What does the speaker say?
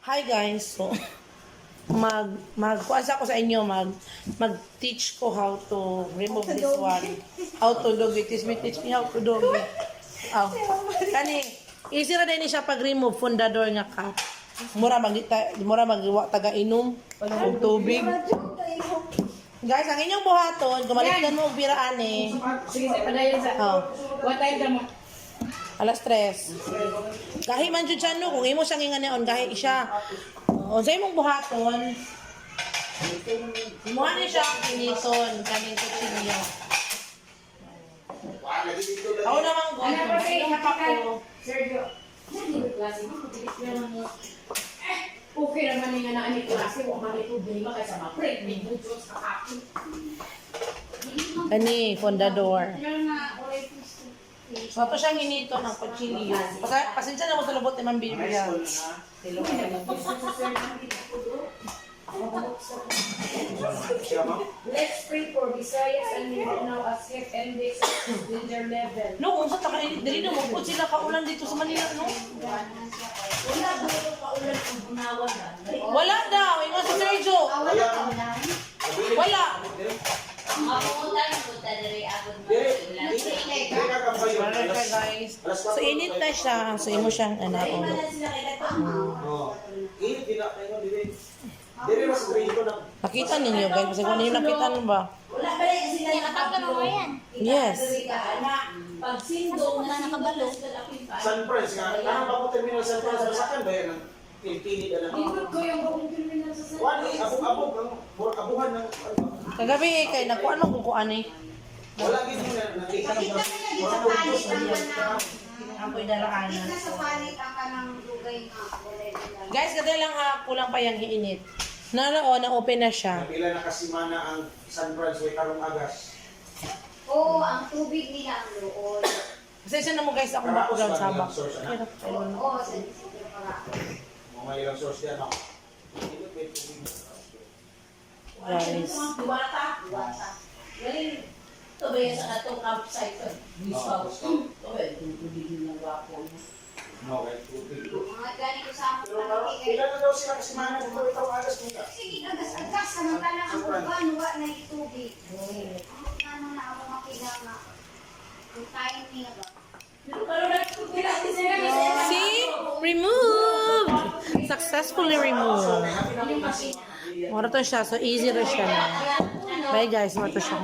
Hi guys, so magkuasa ko sa inyo mag-teach ko how to remove this one. How to dog it. Teach me how to dog it. Oh. Kani easy ra din siya pag remove fundador nga ka. Mura taga inom og tubig. Guys, ang inyong buhaton, gumalitan mo og biraan eh. Sige, padayon sa. Oh. What time ka mo? Alas 3. Gahi man jud siya no, kung imo siyang inganeon gahi siya. O sa imong buhaton, mo ni siya kiniton kaning kutsilyo. Ako namang Ano ba kayo? hapak ko. Sergio. Hindi ko klase mo. Okay naman nga na ani klase mo makitubig mo kaysa ma-pregnant mo Diyos kakapin. Ani, fondador. So, ito siyang hinito ng kutsilyo. Pasensya na mo sa lubot ni Ma'am Bibia. Let's pray for Visayas and Mindanao as health index danger level. No, kung sa takainit, dili na mo sila kaulan dito sa Manila, no? Wala daw paulan ang bunawan na. Wala daw, ingon si Sergio. Wala. Okay guys. So init na siya. So imo siyang anaon. Init din na tayo dili. Dili mas grito na. Nakita ninyo guys, kasi kung ninyo nakita nyo ba? Wala pa rin kasi Yes. pag sindong na nakabalo. San Franz nga. Kanang bago terminal San Franz masakan ba yan ang Pilipini na lang. Ikot ko yung bagong terminal sa San Wala abog-abog ang murag abuhan ng Kagabi kay nakuha nung kukuan eh. wala gid mo na nakita ng murag pulpos na Ako'y daraanan. Nasa palit ang kanang lugay nga. Guys, kada lang ha, kulang pa yung hiinit. Naroon, na-open na siya. Nabila na kasimana ang San Franz way karong agas. Oo, ang tubig nila ang loob. Kasi siya na mo guys, akong background sabak. Oo, sa disipyo pala. Mga ilang source diyan ako. Guys. Diwata. Galing. Ito ba yan sa atong campsite? Bisaw. Ito ba yung tubig ng wapo. No, kay tubig. Mga gani ko sa Pero mga parang panikigay. ilan na daw sila kasimana dito way karong agas nila. Sige, agas-agas. Samantala ang uban, wa na itubig. Ano na ako makita nga. Ang time niya ba? See? Removed! Successfully removed. Mura to siya. So, easy na siya na. Bye guys. Mura to siya.